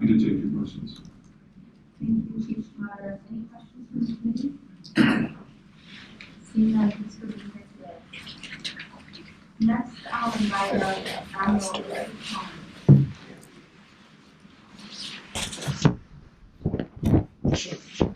to take your questions. Thank you, Chief Schmatter. Any questions from the committee? Seeing none, thanks for being here today. Next, I'll invite our annual Legislature.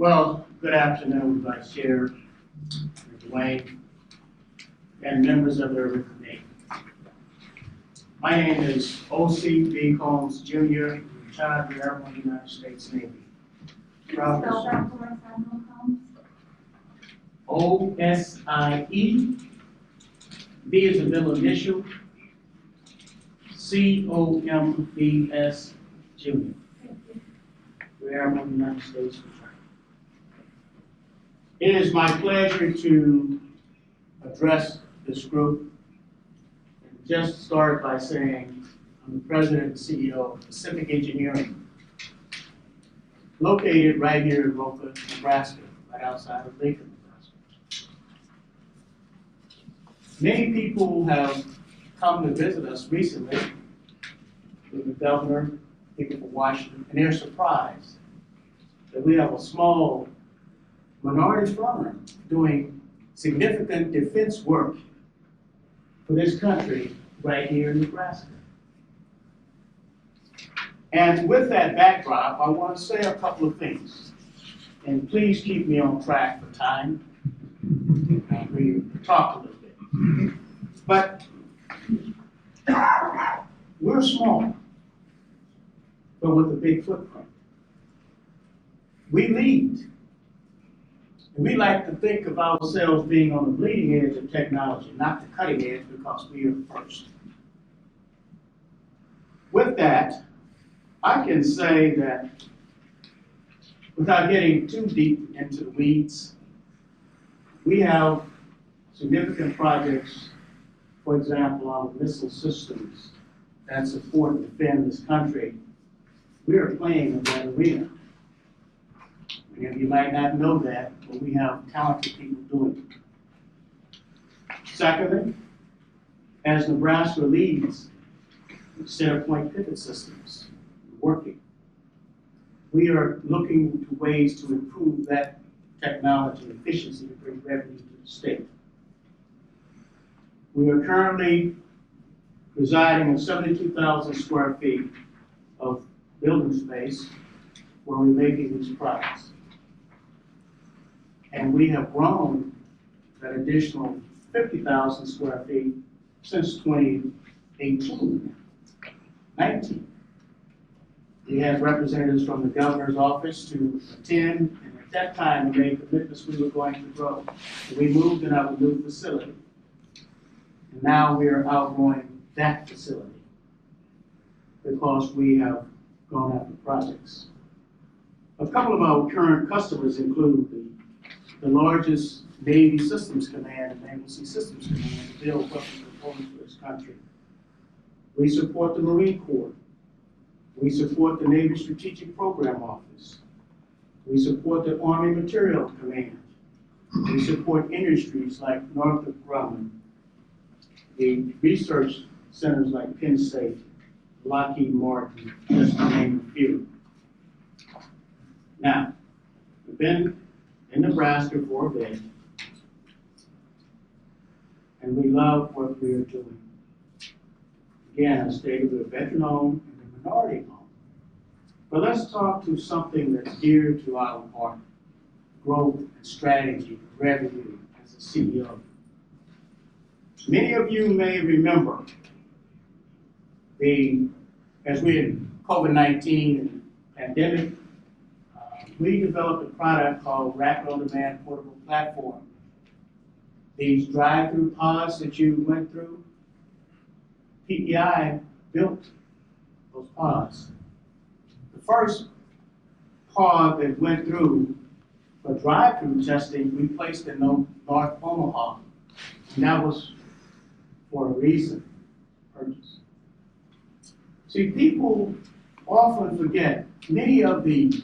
Well, good afternoon, Vice Chair, Dwayne, and members of the committee. My name is O.C. B. Combs Jr., retired Airman of the United States Navy. Spell that for us, Admiral Combs. O-S-I-E, B is a middle initial, C-O-M-B-S Jr. Airman of the United States retired. It is my pleasure to address this group and just start by saying I'm the President and CEO of Pacific Engineering, located right here in Roca, Nebraska, right outside of Lincoln, Nebraska. Many people have come to visit us recently with the governor, people from Washington, and they're surprised that we have a small minority firm doing significant defense work for this country right here in Nebraska. And with that backdrop, I want to say a couple of things. And please keep me on track for time. We talked a little bit. But we're small, but with a big footprint. We lead. We like to think of ourselves being on the bleeding edge of technology, not the cutting edge, because we are first. With that, I can say that without getting too deep into the weeds, we have significant projects, for example, our missile systems that support and defend this country. We are playing in that arena. Many of you might not know that, but we have talented people doing it. Secondly, as Nebraska leads center point pivot systems working, we are looking to ways to improve that technology and efficiency to bring revenue to the state. We are currently residing in 72,000 square feet of building space where we're making these products. And we have grown that additional 50,000 square feet since 2018, 19. We had representatives from the governor's office to attend, and at that time we made commitments we were going to grow. And we moved in our new facility. And now we are outgrowing that facility because we have gone after projects. A couple of our current customers include the largest Navy Systems Command and Naval Sea Systems Command to build weapons components for this country. We support the Marine Corps. We support the Navy Strategic Program Office. We support the Army Material Command. We support industries like Northrop Grumman, the research centers like Penn State, Lockheed Martin, just to name a few. Now, we've been in Nebraska for a bit, and we love what we are doing. Again, I stated we're veteran-owned and minority-owned. But let's talk to something that's dear to our heart: growth and strategy, revenue as a CEO. Many of you may remember as we're in COVID-19 pandemic, we developed a product called Rapid On Demand Portable Platform. These drive-through pods that you went through, PEI built those pods. The first car that went through for drive-through testing, we placed in North Omaha. And that was for a reason, purpose. See, people often forget many of the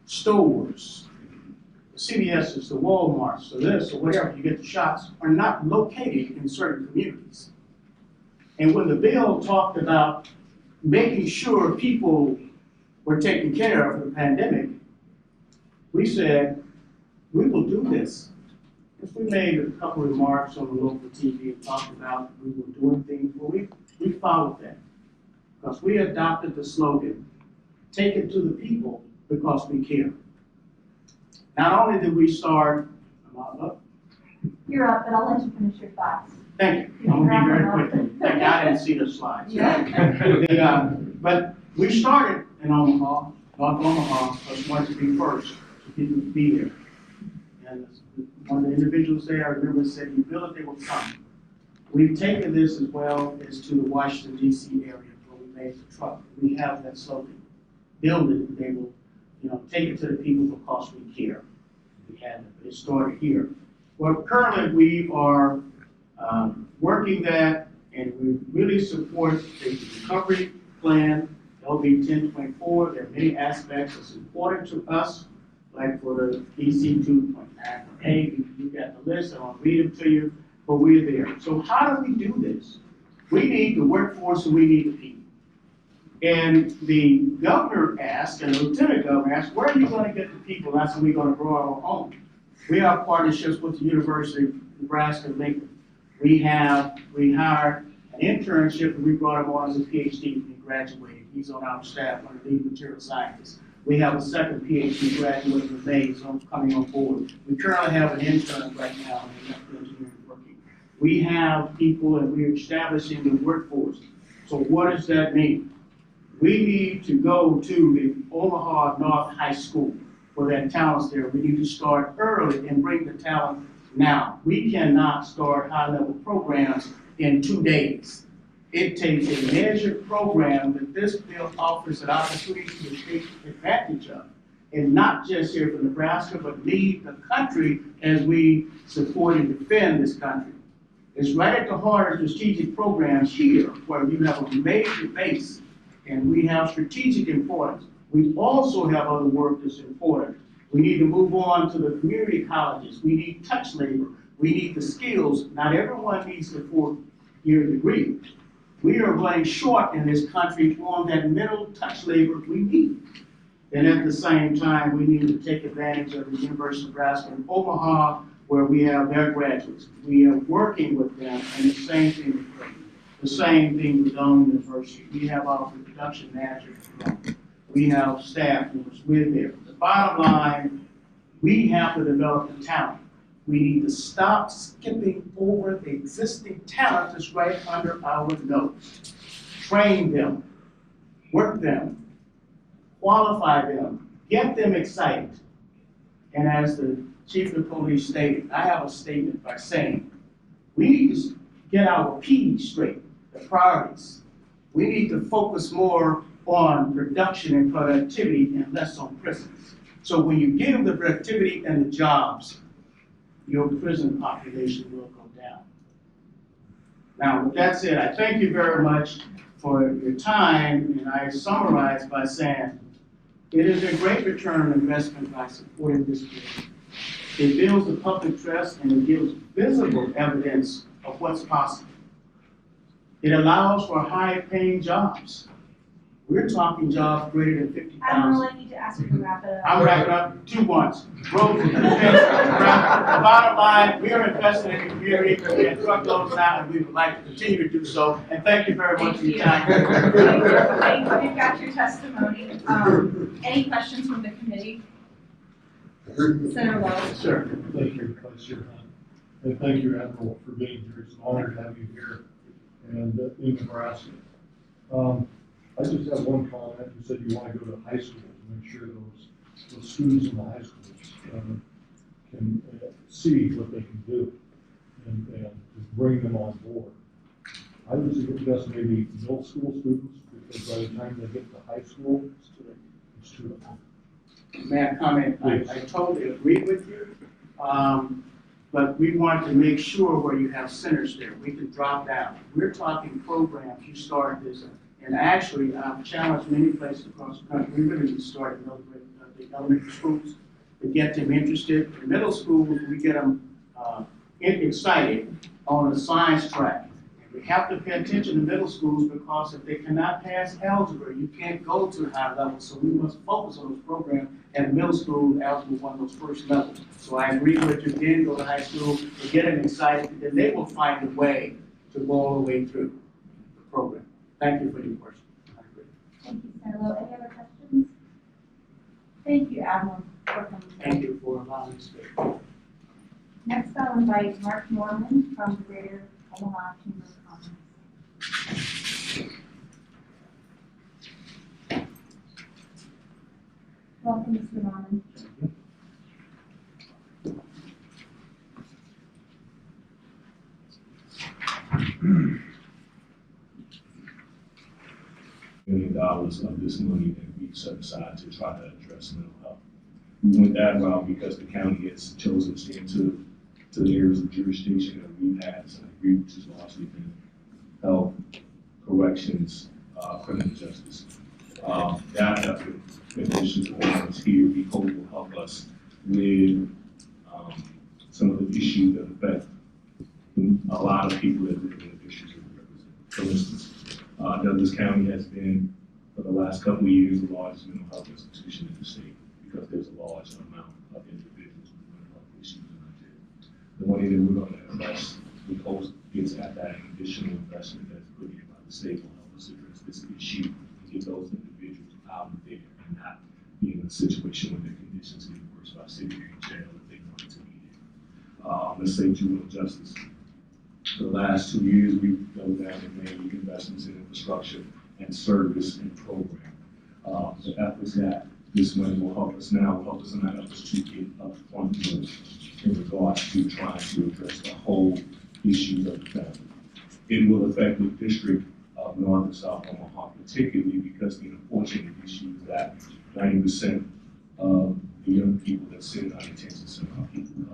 stores, the CVS's, the Walmarts, or this, or whatever, you get the shops, are not located in certain communities. And when the bill talked about making sure people were taken care of for the pandemic, we said, we will do this. If we made a couple of remarks on the local TV and talked about we were doing things, well, we followed that. Because we adopted the slogan, take it to the people because we care. Not only did we start, You're up, but I'll let you finish your thoughts. thank you, I'm gonna be very quick. Thank you, I didn't see the slides. But we started in Omaha, North Omaha, because we wanted to be first, so people would be there. And one of the individuals there, I remember, said, you build it, they will come. We've taken this as well as to the Washington DC area where we made the truck. We have that slogan, build it, and they will, take it to the people because we care. We had it, but it started here. Well, currently we are working that, and we really support the recovery plan, LB 1024. There are many aspects that's important to us, like for the DC 2.9A, you got the list, I won't read them to you, but we're there. So how do we do this? We need the workforce and we need the people. And the governor asked, and the lieutenant governor asked, where are you going to get the people? That's when we're going to grow our own. We have partnerships with the University of Nebraska, Lincoln. We hired an internship, and we brought him on as a PhD when he graduated. He's on our staff, on the lead material scientist. We have a second PhD graduate in May, so coming on board. We currently have an intern right now in electrical engineering working. We have people, and we're establishing the workforce. So what does that mean? We need to go to the Omaha North High School for that talent's there. We need to start early and bring the talent now. We cannot start high-level programs in 2 days. It takes a measured program that this bill offers an opportunity to take advantage of. And not just here for Nebraska, but lead the country as we support and defend this country. It's right at the heart of strategic programs here, where you have a major base and we have strategic importance. We also have other work that's important. We need to move on to the community colleges. We need touch labor. We need the skills. Not everyone needs the 4-year degree. We are running short in this country on that middle touch labor we need. And at the same time, we need to take advantage of the University of Nebraska in Omaha, where we have their graduates. We are working with them, and the same thing with Creighton. The same thing with Doane University. We have our production manager. We have staff members. We're there. The bottom line, we have to develop the talent. We need to stop skipping over the existing talent that's right under our nose. Train them, work them, qualify them, get them excited. And as the chief of the police stated, I have a statement by saying, we need to get our P's straight, the priorities. We need to focus more on production and productivity and less on prisons. So when you give the productivity and the jobs, your prison population will go down. Now, with that said, I thank you very much for your time, and I summarize by saying, it is a great return on investment by supporting this bill. It builds the public trust and it gives visible evidence of what's possible. It allows for high-paying jobs. We're talking jobs greater than 50,000. I'm gonna need to ask you to wrap it up. I'm wrapping up 2 points. Roads and defense. The bottom line, we are investing in the community. We have truckloads now, and we would like to continue to do so. And thank you very much for your time. Thank you. We've got your testimony. Any questions from the committee? Senator Wells. Sure. Thank you, Vice Chair Hunt. And thank you, Admiral, for being here. It's an honor to have you here and in Nebraska. I just have one comment. You said you want to go to high school to make sure those students in the high schools can see what they can do and to bring them on board. I would suggest maybe middle school students, because by the time they get to high school, it's too late. May I comment? I totally agree with you. But we want to make sure where you have centers there, we can drop down. We're talking programs, you start this, and actually, I've challenged many places across the country. We really need to start in the elementary schools to get them interested. In middle schools, we get them excited on a science track. We have to pay attention to middle schools because if they cannot pass algebra, you can't go to high levels. So we must focus on those programs at middle school, algebra one of those first levels. So I agree with you, then go to high school, to get them excited, and then they will find a way to go all the way through the program. Thank you for your question. I agree. Thank you, Senator Lowe. Any other questions? Thank you, Admiral, for coming. Thank you for allowing me to speak. Next, I'll invite Mark Norman from the Greater Omaha Chamber of Commerce. Welcome, Mr. Norman. $1 million of this money that we set aside to try to address mental health. We went that route because the county has chosen to stand to the areas of jurisdiction that we've had, so which has largely been health, corrections, criminal justice. That effort, in addition to the ones here, we hope will help us with some of the issues that affect a lot of people that live in the districts that we represent. For instance, Douglas County has been, for the last couple of years, the largest mental health institution in the state because there's a large amount of individuals with mental health issues in our state. The money that we're going to invest, we hope gets at that additional investment that's put in by the state will help us address this issue and get those individuals out of there and not be in a situation where their conditions get worse by sitting in jail if they wanted to be there. Let's say juvenile justice. For the last 2 years, we've done that and made investments in infrastructure and service and program. The efforts that this money will help us now will help us in our efforts to get up front in regards to trying to address the whole issues of the family. It will affect the district of North and South Omaha, particularly because the unfortunate issue is that 90% of the young people that sit in our detention center are people of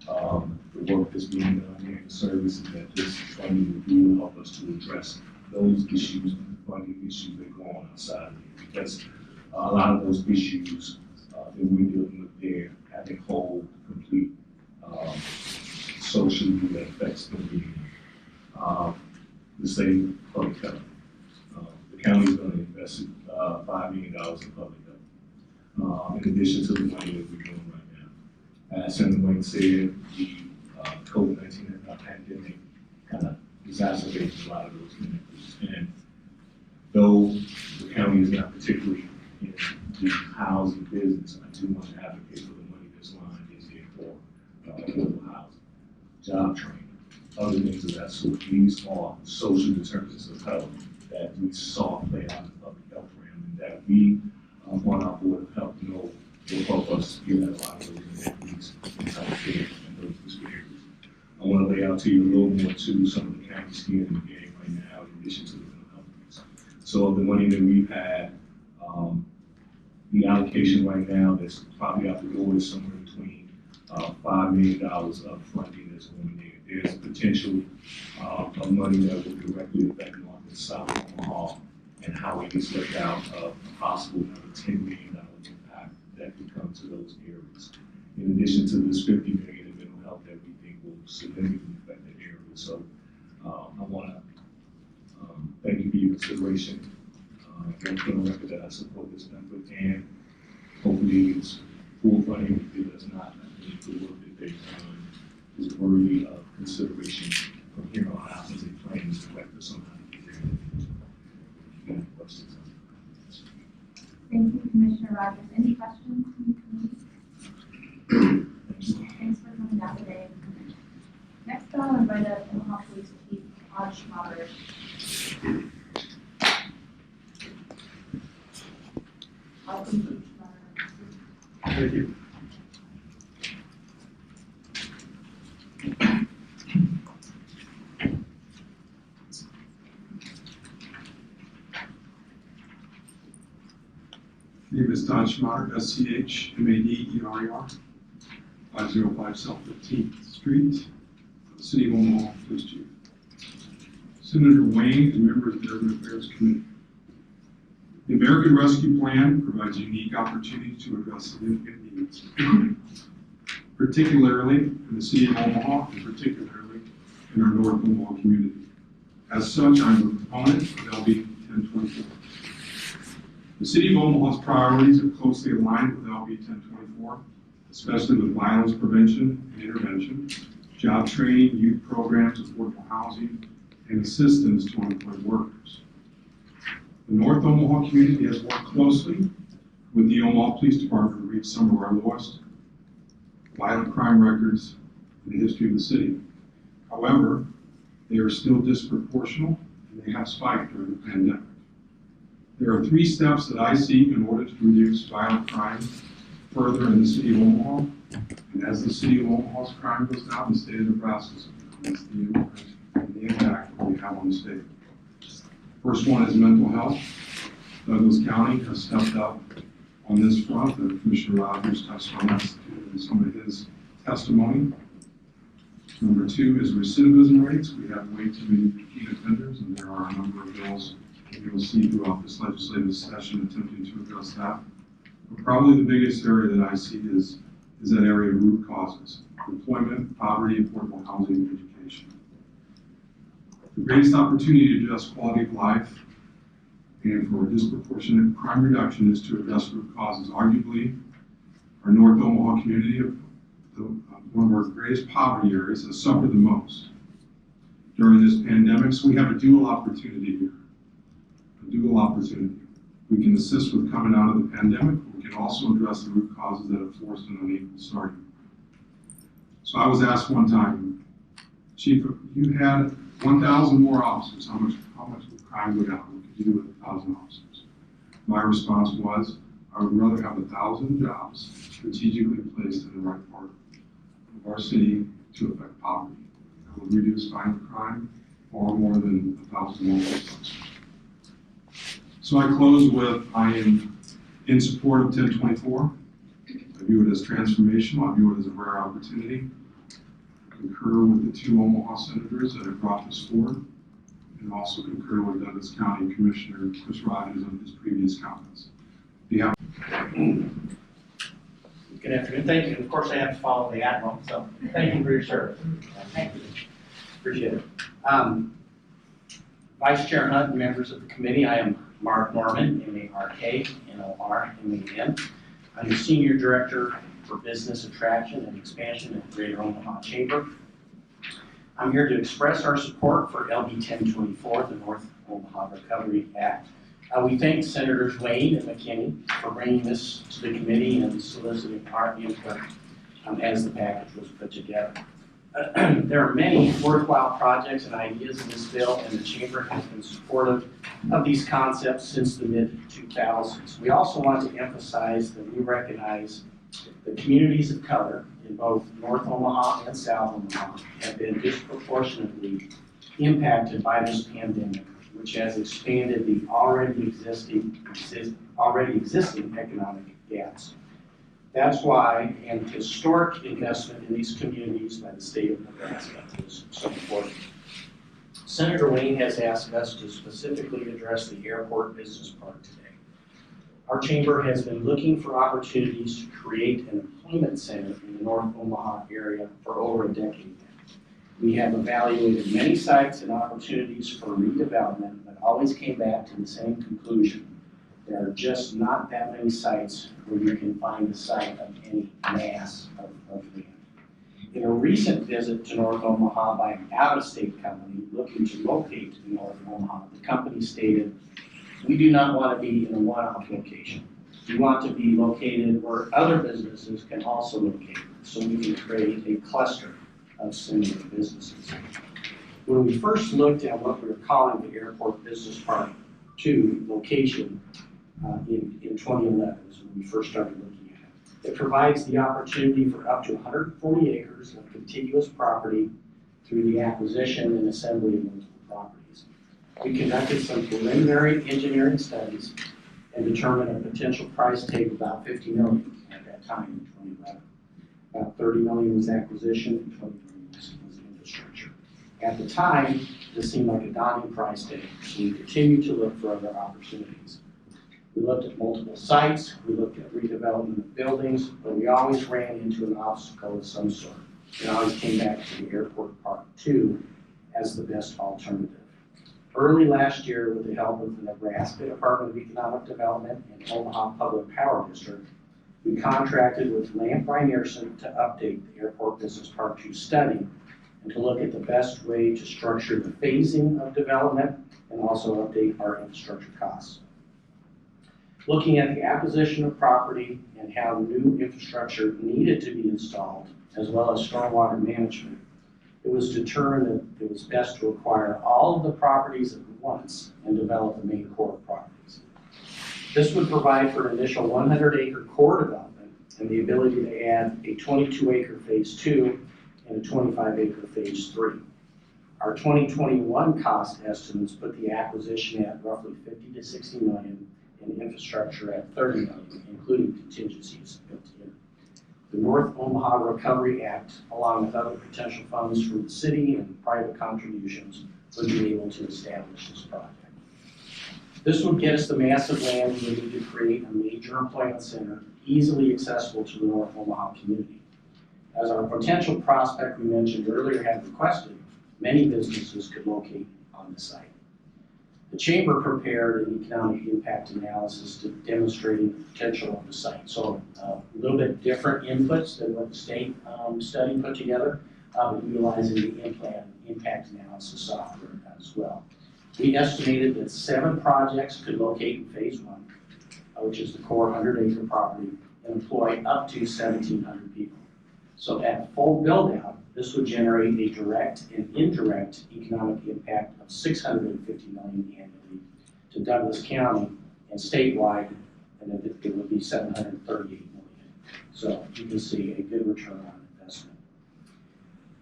color. The work that's being done here in the services that this funding will do will help us to address those issues and the funding issues that go on outside of here. Because a lot of those issues that we're dealing with there have a whole, complete social view that affects the community. The state public health. The county is going to invest $5 million in public health. In addition to the money that we're doing right now. As Senator Wayne said, the COVID-19 pandemic kind of exacerbates a lot of those inequities. And though the county is not particularly in the housing business, I do want to advocate for the money this line is there for affordable housing, job training, other things of that sort. These are social determinants of health that we saw play out in the public health realm and that we on our board of health know will help us get at a lot of those inequities in healthcare and those disparities. I want to lay out to you a little more too some of the county skin in the game right now in addition to the mental health piece. So of the money that we've had, the allocation right now that's probably out the door is somewhere between $5 million of funding that's going there. There's potential of money that will directly affect North and South Omaha and how it gets left out of a possible another $10 million impact that could come to those areas. In addition to this $50 million in mental health that we think will significantly affect the area. So I want to thank you for your consideration. I'm going to put on record that I support this effort and hopefully it's full funding. If it does not, I think the work that they've done is worthy of consideration from here on out as a plan is directed somehow to get there. Any questions? Thank you, Commissioner Rogers. Any questions from the committee? Thanks for coming down today. Next, I'll invite up Omaha Police Chief Todd Schmaber. Welcome, Chief Schmaber. Thank you. My name is Todd Schmader, SCHMADERER, 505 South 15th Street, City of Omaha, Police Chief. Senator Wayne and members of the Urban Affairs Committee. The American Rescue Plan provides a unique opportunity to address significant needs, particularly in the City of Omaha and particularly in our North Omaha community. As such, I'm a proponent of LB 1024. The City of Omaha's priorities are closely aligned with LB 1024, especially with violence prevention and intervention, job training, youth programs, affordable housing, and assistance to unemployed workers. The North Omaha community has worked closely with the Omaha Police Department to reach some of our lowest violent crime records in the history of the city. However, they are still disproportional and they have spiked during the pandemic. There are 3 steps that I see in order to reduce violent crime further in the City of Omaha. And as the City of Omaha's crime goes down, the state of Nebraska is the impact that we have on the state. First one is mental health. Douglas County has stepped up on this front. Commissioner Rogers touched on that in some of his testimony. Number 2 is recidivism rates. We have way too many repeat offenders, and there are a number of bills that you will see throughout this legislative session attempting to address that. But probably the biggest area that I see is that area of root causes: employment, poverty, affordable housing, and education. The greatest opportunity to address quality of life and for disproportionate crime reduction is to address root causes. Arguably, our North Omaha community, one of our greatest poverty areas, has suffered the most during this pandemic. So we have a dual opportunity here, a dual opportunity. We can assist with coming out of the pandemic, but we can also address the root causes that have forced an unequal start. So I was asked one time, Chief, if you had 1,000 more officers, how much would crime go down? What could you do with 1,000 officers? My response was, I would rather have 1,000 jobs strategically placed in the right part of our city to affect poverty. That would reduce violent crime far more than 1,000 more police officers. So I close with, I am in support of 1024. I view it as transformational. I view it as a rare opportunity. I concur with the 2 Omaha senators that have brought this forward, and also concur with Douglas County Commissioner Chris Rogers on his previous comments. Good afternoon. Thank you. Of course, I have to follow the Admiral, so thank you for your service. Thank you. Appreciate it. Vice Chair Hunt and members of the committee, I am Mark Norman, M-A-R-K, N-O-R-M-A-N. I'm the Senior Director for Business Attraction and Expansion at the Greater Omaha Chamber. I'm here to express our support for LB 1024, the North Omaha Recovery Act. We thank Senators Wayne and McKinney for bringing this to the committee and soliciting our input as the package was put together. There are many worthwhile projects and ideas in this bill, and the Chamber has been supportive of these concepts since the mid-2000s. We also want to emphasize that we recognize the communities of color in both North Omaha and South Omaha have been disproportionately impacted by this pandemic, which has expanded the already existing economic gaps. That's why an historic investment in these communities by the state of Nebraska is so important. Senator Wayne has asked us to specifically address the airport business park today. Our chamber has been looking for opportunities to create an employment center in the North Omaha area for over a decade now. We have evaluated many sites and opportunities for redevelopment, but always came back to the same conclusion. There are just not that many sites where you can find a site of any mass of land. In a recent visit to North Omaha by an out-of-state company looking to locate in North Omaha, the company stated, "We do not want to be in a one-off location. We want to be located where other businesses can also locate, so we can create a cluster of similar businesses." When we first looked at what we were calling the Airport Business Park 2 location in 2011 is when we first started looking at it. It provides the opportunity for up to 140 acres of contiguous property through the acquisition and assembly of multiple properties. We conducted some preliminary engineering studies and determined a potential price tag of about $50 million at that time in 2011. About $30 million was acquisition, and $20 million was infrastructure. At the time, this seemed like a daunting price tag, so we continued to look for other opportunities. We looked at multiple sites, we looked at redevelopment of buildings, but we always ran into an obstacle of some sort. We always came back to the Airport Park 2 as the best alternative. Early last year, with the help of the Nebraska Department of Economic Development and Omaha Public Power District, we contracted with Lamp Rynearson to update the Airport Business Park 2 study and to look at the best way to structure the phasing of development and also update our infrastructure costs. Looking at the acquisition of property and how new infrastructure needed to be installed, as well as stormwater management, it was determined that it was best to acquire all of the properties at once and develop the main core of properties. This would provide for an initial 100-acre core development and the ability to add a 22-acre phase 2 and a 25-acre phase 3. Our 2021 cost estimates put the acquisition at roughly $50 to $60 million and infrastructure at $30 million, including contingencies built in. The North Omaha Recovery Act, along with other potential funds from the city and private contributions, would be able to establish this project. This would get us the massive land we need to create a major employment center easily accessible to the North Omaha community. As our potential prospect we mentioned earlier had requested, many businesses could locate on the site. The Chamber prepared an economic impact analysis to demonstrating the potential of the site. So a little bit different inputs than what the state study put together, but utilizing the impact analysis software as well. We estimated that 7 projects could locate in phase 1, which is the core 100-acre property, and employ up to 1,700 people. So at full build-out, this would generate a direct and indirect economic impact of $650 million annually to Douglas County and statewide, and it would be $738 million. So you can see a good return on investment.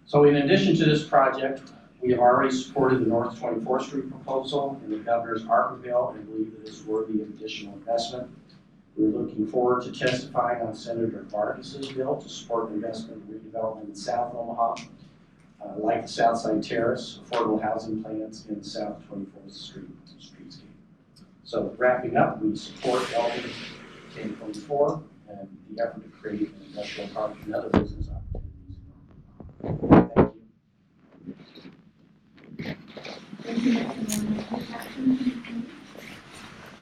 So in addition to this project, we have already supported the North 24th Street proposal in the governor's ARPA bill and believe that it's worthy of additional investment. We're looking forward to testifying on Senator Vargas's bill to support investment and redevelopment in South Omaha, like the Southside Terrace, affordable housing plans in South 24th Street streetscape. So wrapping up, we support L 1024 and the effort to create an industrial park and other business opportunities. Thank you. Thank you, Mr. Warren. Any questions?